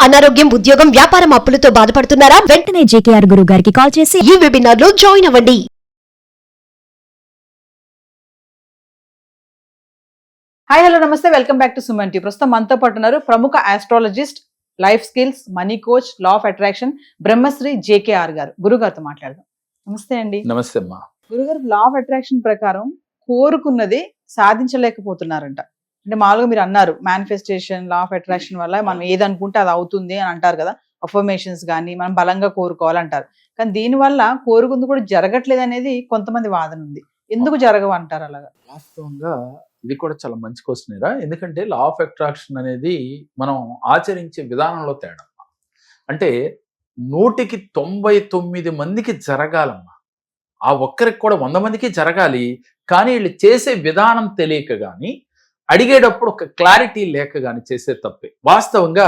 అనారోగ్యం, ఉద్యోగం, వ్యాపారం అప్పులతో బాధపడుతున్నారా? వెంటనే జేకేఆర్ గురువు గారికి కాల్ చేసి ఈ వెబినార్ లో జాయిన్ అవ్వండి. హాయ్ హలో నమస్తే, welcome back to Suman T. ప్రస్తుతం మనతో పాటు ఉన్నారు ప్రముఖ astrologist, life skills, money coach, law of attraction Brahmasri JKR garu. గురుగారితో మాట్లాడదాం. నమస్తే అండి. నమస్తే అమ్మా. గురుగారు, లా ఆఫ్ అట్రాక్షన్ ప్రకారం కోరుకున్నది సాధించలేకపోతున్నారంట. అంటే మామూలుగా మీరు అన్నారు మేనిఫెస్టేషన్, లా ఆఫ్ అట్రాక్షన్ వల్ల మనం ఏదనుకుంటే అది అవుతుంది అని అంటారు కదా. అఫర్మేషన్స్ కానీ మనం బలంగా కోరుకోవాలంటారు. కానీ దీనివల్ల కోరుకుంది కూడా జరగట్లేదు అనేది కొంతమంది వాదన ఉంది. ఎందుకు జరగవు అంటారు అలాగా? వాస్తవంగా ఇది కూడా చాలా మంచి క్వశ్చనేరా. ఎందుకంటే లా ఆఫ్ అట్రాక్షన్ అనేది మనం ఆచరించే విధానంలో తేడా. అంటే 100కి 99 మందికి జరగాలమ్మా. ఆ ఒక్కరికి కూడా 100 మందికి జరగాలి. కానీ వీళ్ళు చేసే విధానం తెలియక కానీ, అడిగేటప్పుడు ఒక క్లారిటీ లేక కానీ చేసే తప్పే. వాస్తవంగా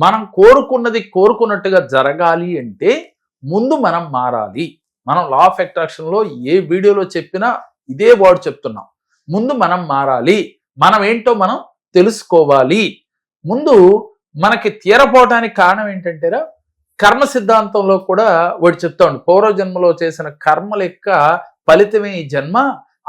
మనం కోరుకున్నది కోరుకున్నట్టుగా జరగాలి అంటే ముందు మనం మారాలి. మనం లా ఆఫ్ అట్రాక్షన్లో ఏ వీడియోలో చెప్పినా ఇదే వర్డ్ చెప్తున్నాం. ముందు మనం మారాలి. మనం ఏంటో మనం తెలుసుకోవాలి. ముందు మనకి తీరపోవటానికి కారణం ఏంటంటేరా, కర్మ సిద్ధాంతంలో కూడా వాడు చెప్తా ఉండు, పూర్వజన్మలో చేసిన కర్మల యొక్క ఫలితమే ఈ జన్మ.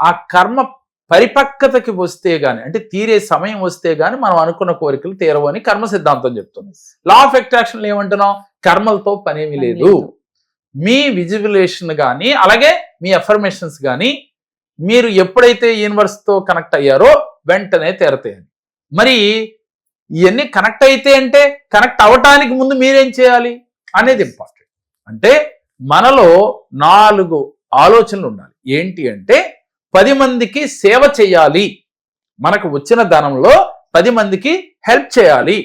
ఆ కర్మ పరిపక్వతకి వస్తే గాని, అంటే తీరే సమయం వస్తే గాని మనం అనుకున్న కోరికలు తీరవు అని కర్మ సిద్ధాంతం చెప్తుంది. లా ఆఫ్ అట్రాక్షన్ ఏమంటున్నాం? కర్మలతో పనేమి లేదు. మీ విజువలేషన్ కానీ, అలాగే మీ అఫర్మేషన్స్ కానీ, మీరు ఎప్పుడైతే యూనివర్స్ తో కనెక్ట్ అయ్యారో వెంటనే తీరతాయని. మరి ఇవన్నీ కనెక్ట్ అయితే అంటే కనెక్ట్ అవ్వటానికి ముందు మీరేం చేయాలి అనేది ఇంపార్టెంట్. అంటే మనలో 4 ఆలోచనలు ఉండాలి. ఏంటి అంటే 10 మందికి సేవ చేయాలి. మనకు వచ్చిన ధనంలో 10 మందికి హెల్ప్ చేయాలి.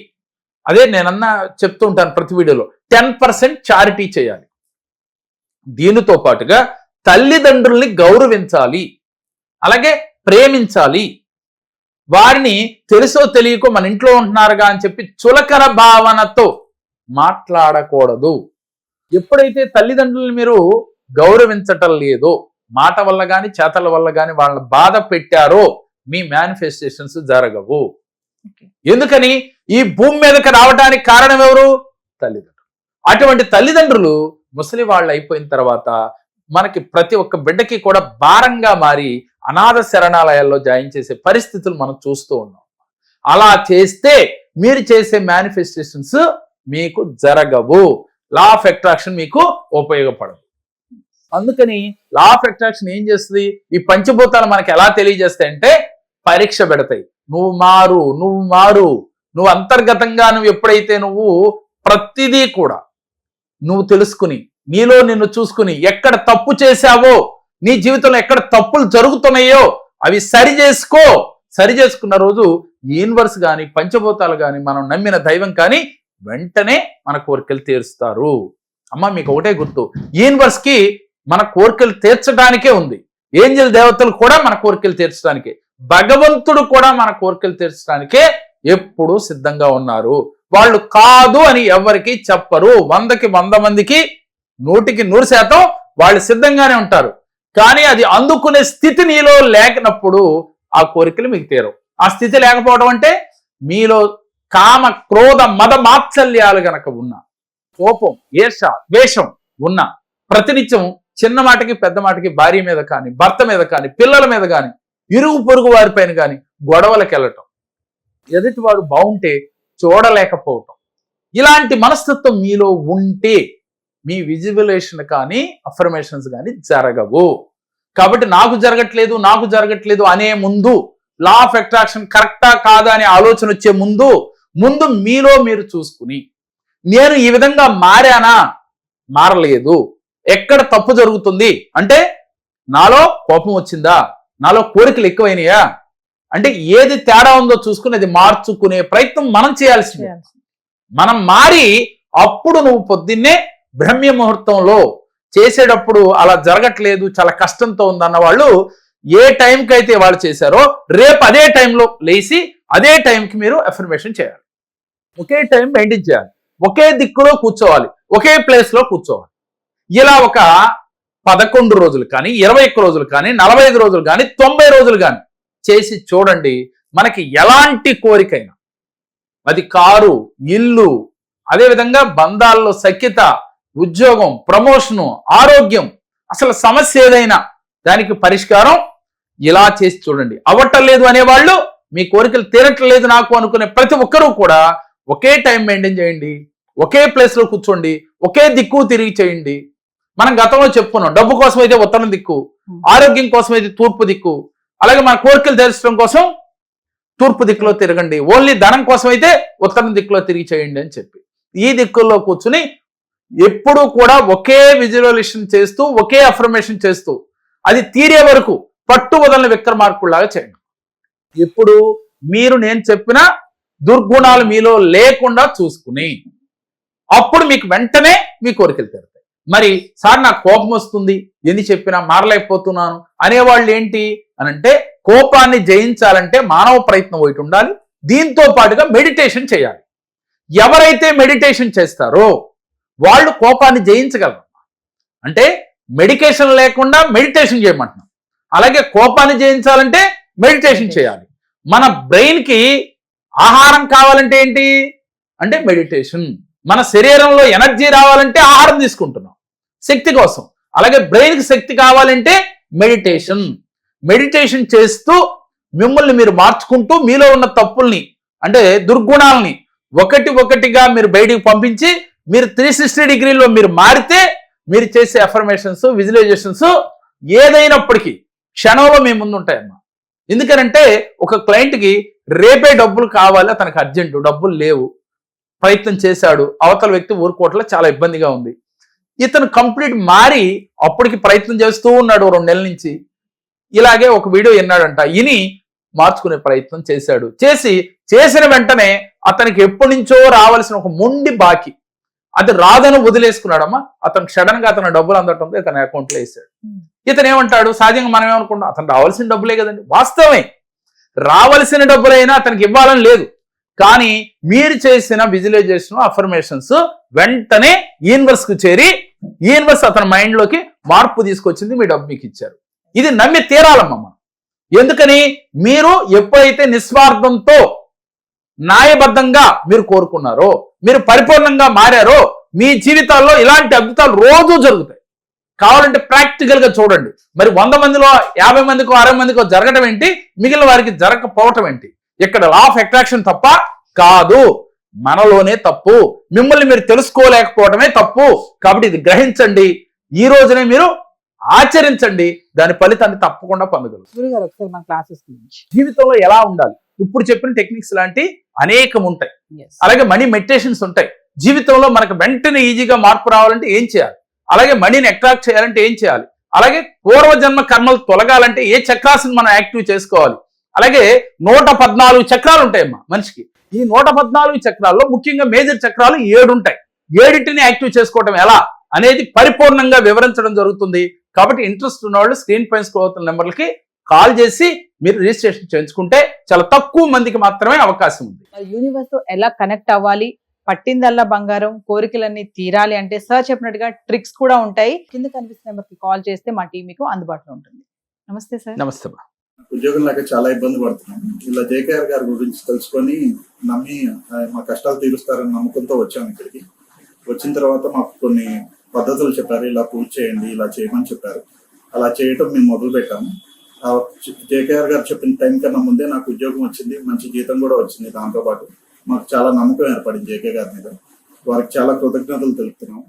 అదే నేనన్నా చెప్తూ ఉంటాను ప్రతి వీడియోలో, 10% చారిటీ చేయాలి. దీనితో పాటుగా తల్లిదండ్రుల్ని గౌరవించాలి, అలాగే ప్రేమించాలి. వారిని తెలుసో తెలియకో మన ఇంట్లో ఉంటున్నారుగా అని చెప్పి చులకన భావనతో మాట్లాడకూడదు. ఎప్పుడైతే తల్లిదండ్రుల్ని మీరు గౌరవించటం లేదో, మాట వల్ల కానీ చేతల వల్ల కానీ వాళ్ళని బాధ పెట్టారో మీ మేనిఫెస్టేషన్స్ జరగవు. ఎందుకని? ఈ భూమి మీదకి రావడానికి కారణం ఎవరు? తల్లిదండ్రులు. అటువంటి తల్లిదండ్రులు ముసలి వాళ్ళు అయిపోయిన తర్వాత మనకి ప్రతి ఒక్క బిడ్డకి కూడా భారంగా మారి అనాథ శరణాలయాల్లో జాయిన్ చేసే పరిస్థితులు మనం చూస్తూ ఉన్నాం. అలా చేస్తే మీరు చేసే మేనిఫెస్టేషన్స్ మీకు జరగవు. లా ఆఫ్ అట్రాక్షన్ మీకు ఉపయోగపడదు. అందుకని లా ఆఫ్ అట్రాక్షన్ ఏం చేస్తుంది? ఈ పంచభూతాలు మనకి ఎలా తెలియజేస్తాయి అంటే పరీక్ష పెడతాయి. నువ్వు మారు, నువ్వు మారు. నువ్వు అంతర్గతంగా నువ్వు ఎప్పుడైతే నువ్వు ప్రతిదీ కూడా నువ్వు తెలుసుకుని, నీలో నిన్ను చూసుకుని, ఎక్కడ తప్పు చేశావో, నీ జీవితంలో ఎక్కడ తప్పులు జరుగుతున్నాయో అవి సరి చేసుకున్న రోజు యూనివర్స్ కానీ, పంచభూతాలు కానీ, మనం నమ్మిన దైవం కానీ వెంటనే మన కోరికలు తీరుస్తారు. అమ్మ మీకు ఒకటే గుర్తు, యూనివర్స్ కి మన కోరికలు తీర్చడానికే ఉంది. ఏంజెల్ దేవతలు కూడా మన కోరికలు తీర్చడానికే, భగవంతుడు కూడా మన కోరికలు తీర్చడానికే ఎప్పుడూ సిద్ధంగా ఉన్నారు. వాళ్ళు కాదు అని ఎవరికి చెప్పరు. 100కి 100 మందికి 100కి 100% వాళ్ళు సిద్ధంగానే ఉంటారు. కానీ అది అందుకునే స్థితి నీలో లేనప్పుడు ఆ కోరికలు మీకు తీరవు. ఆ స్థితి లేకపోవడం అంటే మీలో కామ, క్రోధ, మద, మాత్సల్యాలు గనక ఉన్నా, కోపం, ఈర్ష, ద్వేషం ఉన్నా, ప్రతినిత్యం చిన్న మాటకి పెద్ద మాటకి భార్య మీద కానీ, భర్త మీద కానీ, పిల్లల మీద కానీ, ఇరుగు పొరుగు వారిపైన కానీ గొడవలకు వెళ్ళటం, ఎదుటి వాడు బాగుంటే చూడలేకపోవటం, ఇలాంటి మనస్తత్వం మీలో ఉంటే మీ విజువలేషన్ కానీ అఫర్మేషన్స్ కానీ జరగవు. కాబట్టి నాకు జరగట్లేదు అనే ముందు, లా ఆఫ్ అట్రాక్షన్ కరెక్టా కాదా అనే ఆలోచన వచ్చే ముందు మీలో మీరు చూసుకుని, నేను ఈ విధంగా మారానా, మారలేదు, ఎక్కడ తప్పు జరుగుతుంది అంటే నాలో కోపం వచ్చిందా, నాలో కోరికలు ఎక్కువైనాయా అంటే ఏది తేడా ఉందో చూసుకుని అది మార్చుకునే ప్రయత్నం మనం చేయాల్సిందే. మనం మారి అప్పుడు నువ్వు పొద్దున్నే బ్రహ్మ ముహూర్తంలో చేసేటప్పుడు అలా జరగట్లేదు, చాలా కష్టంతో ఉందన్న వాళ్ళు ఏ టైంకి అయితే వాళ్ళు చేశారో రేపు అదే టైంలో లేచి అదే టైంకి మీరు అఫర్మేషన్ చేయాలి. ఒకే టైం మెయింటైన్ చేయాలి, ఒకే దిక్కులో కూర్చోవాలి, ఒకే ప్లేస్లో కూర్చోవాలి. ఇలా ఒక 11 రోజులు కానీ, 21 రోజులు కానీ, 45 రోజులు కానీ, 90 రోజులు కానీ చేసి చూడండి. మనకి ఎలాంటి కోరికైనా, అది కారు, ఇల్లు, అదేవిధంగా బంధాల్లో సఖ్యత, ఉద్యోగం, ప్రమోషను, ఆరోగ్యం, అసలు సమస్య ఏదైనా దానికి పరిష్కారం ఇలా చేసి చూడండి. అవ్వటం లేదు అనేవాళ్ళు, మీ కోరికలు తీరట్లేదు నాకు అనుకునే ప్రతి ఒక్కరూ కూడా ఒకే టైం మెయింటైన్ చేయండి, ఒకే ప్లేస్లో కూర్చోండి, ఒకే దిక్కు తిరిగి చేయండి. మనం గతంలో చెప్పుకున్నాం, డబ్బు కోసం అయితే ఉత్తరం దిక్కు, ఆరోగ్యం కోసం అయితే తూర్పు దిక్కు, అలాగే మన కోరికలు తీర్చడం కోసం తూర్పు దిక్కులో తిరగండి, ఓన్లీ ధనం కోసం అయితే ఉత్తరం దిక్కులో తిరిగి చేయండి అని చెప్పి ఈ దిక్కుల్లో కూర్చుని ఎప్పుడూ కూడా ఒకే విజువలైజేషన్ చేస్తూ, ఒకే అఫర్మేషన్ చేస్తూ అది తీరే వరకు పట్టు వదలని విక్రమార్కుల్లాగా చేయండి. ఎప్పుడు మీరు నేను చెప్పిన దుర్గుణాలు మీలో లేకుండా చూసుకుని అప్పుడు మీకు వెంటనే మీ కోరికలు తీరుతాయి. మరి సార్ నాకు కోపం వస్తుంది, ఎన్ని చెప్పినా మారలేకపోతున్నాను అనేవాళ్ళు ఏంటి అనంటే, కోపాన్ని జయించాలంటే మానవ ప్రయత్నం ఒకటి ఉండాలి, దీంతో పాటుగా మెడిటేషన్ చేయాలి. ఎవరైతే మెడిటేషన్ చేస్తారో వాళ్ళు కోపాన్ని జయించగలరు. అంటే మెడికేషన్ లేకుండా మెడిటేషన్ చేయమంటున్నాం. అలాగే కోపాన్ని జయించాలంటే మెడిటేషన్ చేయాలి. మన బ్రెయిన్కి ఆహారం కావాలంటే ఏంటి అంటే మెడిటేషన్. మన శరీరంలో ఎనర్జీ రావాలంటే ఆహారం తీసుకుంటున్నాం శక్తి కోసం. అలాగే బ్రెయిన్కి శక్తి కావాలంటే మెడిటేషన్. మెడిటేషన్ చేస్తూ మిమ్మల్ని మీరు మార్చుకుంటూ మీలో ఉన్న తప్పుల్ని అంటే దుర్గుణాలని ఒకటిగా మీరు బయటికి పంపించి మీరు 360 డిగ్రీలో మీరు మారితే మీరు చేసే అఫర్మేషన్స్, విజువలైజేషన్స్ ఏదైనప్పటికీ క్షణంలో మీ ముందు ఉంటాయమ్మా. ఎందుకనంటే ఒక క్లయింట్కి రేపే డబ్బులు కావాలి, అతనికి అర్జెంటు, డబ్బులు లేవు, ప్రయత్నం చేశాడు, అవతల వ్యక్తి ఊరుకోవట్ల చాలా ఇబ్బందిగా ఉంది. ఇతను కంప్లీట్ మారి అప్పటికి ప్రయత్నం చేస్తూ ఉన్నాడు 2 నెలల నుంచి. ఇలాగే ఒక వీడియో విన్నాడంట, విని మార్చుకునే ప్రయత్నం చేశాడు. చేసిన వెంటనే అతనికి ఎప్పటి నుంచో రావాల్సిన ఒక మొండి బాకీ అది రాదని వదిలేసుకున్నాడమ్మా. అతను సడన్ గా అతను డబ్బులు అందటంతో ఇతని అకౌంట్లో వేసాడు. ఇతను ఏమంటాడు, సహజంగా మనం ఏమనుకుంటాం, అతను రావాల్సిన డబ్బులే కదండి. వాస్తవమే, రావాల్సిన డబ్బులైనా అతనికి ఇవ్వాలని లేదు. కానీ మీరు చేసిన విజువలైజేషన్, అఫర్మేషన్స్ వెంటనే యూనివర్స్ కు చేరి యూనివర్స్ అతని మైండ్ లోకి మార్పు తీసుకొచ్చింది, మీ డబ్బు మీకు ఇచ్చారు. ఇది నమ్మి తీరాలమ్మ. ఎందుకని మీరు ఎప్పుడైతే నిస్వార్థంతో న్యాయబద్ధంగా మీరు కోరుకున్నారో, మీరు పరిపూర్ణంగా మారారో, మీ జీవితాల్లో ఇలాంటి అద్భుతాలు రోజు జరుగుతాయి. కావాలంటే ప్రాక్టికల్ గా చూడండి. మరి 100 మందిలో 50 మందికో 60 మందికో జరగడం ఏంటి, మిగిలిన వారికి జరగకపోవటం ఏంటి? ఇక్కడ లా ఆఫ్ అట్రాక్షన్ తప్ప కాదు, మనలోనే తప్పు. మిమ్మల్ని మీరు తెలుసుకోలేకపోవడమే తప్పు. కాబట్టి ఇది గ్రహించండి, ఈ రోజునే మీరు ఆచరించండి, దాని ఫలితాన్ని తప్పకుండా పొందగలరు. గురుగారు ఒకసారి మన క్లాసెస్ గురించి, జీవితంలో ఎలా ఉండాలి, ఇప్పుడు చెప్పిన టెక్నిక్స్ లాంటి అనేకం ఉంటాయి. అలాగే మనీ మెడిటేషన్స్ ఉంటాయి. జీవితంలో మనకు వెంటనే ఈజీగా మార్పు రావాలంటే ఏం చేయాలి, అలాగే మనీని అట్రాక్ట్ చేయాలంటే ఏం చేయాలి, అలాగే పూర్వజన్మ కర్మలు తొలగాలంటే ఏ చక్రాలను మనం యాక్టివ్ చేసుకోవాలి. అలాగే 114 చక్రాలు ఉంటాయమ్మా మనిషికి. ఈ 114 చక్రాల్లో ముఖ్యంగా మేజర్ చక్రాలు 7 ఉంటాయి. 7టిని యాక్టివ్ చేసుకోవడం ఎలా అనేది పరిపూర్ణంగా వివరించడం జరుగుతుంది. కాబట్టి ఇంట్రెస్ట్ ఉన్న వాళ్ళు స్క్రీన్ పైన స్క్రోల్ అవుతున్న నెంబర్లకి కాల్ చేసి మీరు రిజిస్ట్రేషన్ చేయించుకుంటే చాలా తక్కువ మందికి మాత్రమే అవకాశం ఉంది. యూనివర్స్ తో ఎలా కనెక్ట్ అవ్వాలి, పట్టిందల్లా బంగారం, కోరికలన్నీ తీరాలి అంటే సార్ చెప్పినట్టుగా ట్రిక్స్ కూడా ఉంటాయి. కింద కనిపిస్తున్న నెంబర్కి కాల్ చేస్తే మా టీం మీకు అందుబాటులో ఉంటుంది. నమస్తే సార్. నమస్తే. ఉద్యోగం లేక చాలా ఇబ్బంది పడుతున్నాం. ఇలా జేకేఆర్ గారి గురించి తెలుసుకొని నమ్మి మా కష్టాలు తీరుస్తారని నమ్మకంతో వచ్చాము ఇక్కడికి. వచ్చిన తర్వాత మాకు కొన్ని పద్ధతులు చెప్పారు, ఇలా పూజ చేయండి, ఇలా చేయమని చెప్పారు. అలా చేయటం మేము మొదలు పెట్టాము. జేకేఆర్ గారు చెప్పిన టైం కన్నా ముందే నాకు ఉద్యోగం వచ్చింది, మంచి జీతం కూడా వచ్చింది. దాంతోపాటు మాకు చాలా నమ్మకం ఏర్పడింది జేకే గారి మీద. వారికి చాలా కృతజ్ఞతలు తెలుపుతున్నాము.